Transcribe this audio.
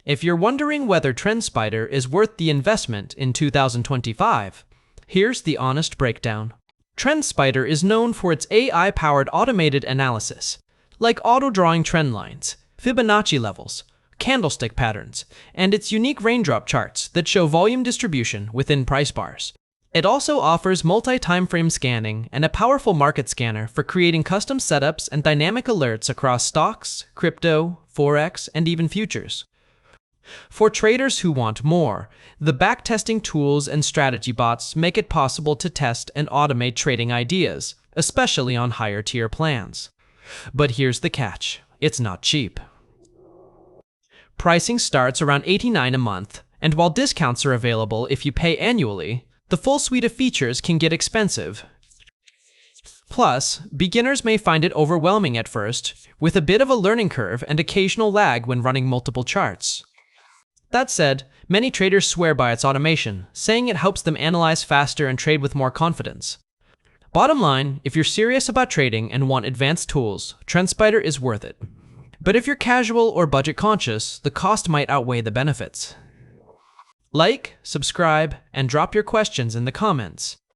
If you're wondering whether TrendSpider is worth the investment in 2025, here's the honest breakdown. TrendSpider is known for its AI-powered automated analysis, like auto-drawing trend lines, Fibonacci levels, candlestick patterns, and its unique raindrop charts that show volume distribution within price bars. It also offers multi-timeframe scanning and a powerful market scanner for creating custom setups and dynamic alerts across stocks, crypto, forex, and even futures. For traders who want more, the backtesting tools and strategy bots make it possible to test and automate trading ideas, especially on higher-tier plans. But here's the catch: it's not cheap. Pricing starts around $89 a month, and while discounts are available if you pay annually, the full suite of features can get expensive. Plus, beginners may find it overwhelming at first, with a bit of a learning curve and occasional lag when running multiple charts. That said, many traders swear by its automation, saying it helps them analyze faster and trade with more confidence. Bottom line, if you're serious about trading and want advanced tools, TrendSpider is worth it. But if you're casual or budget conscious, the cost might outweigh the benefits. Like, subscribe, and drop your questions in the comments.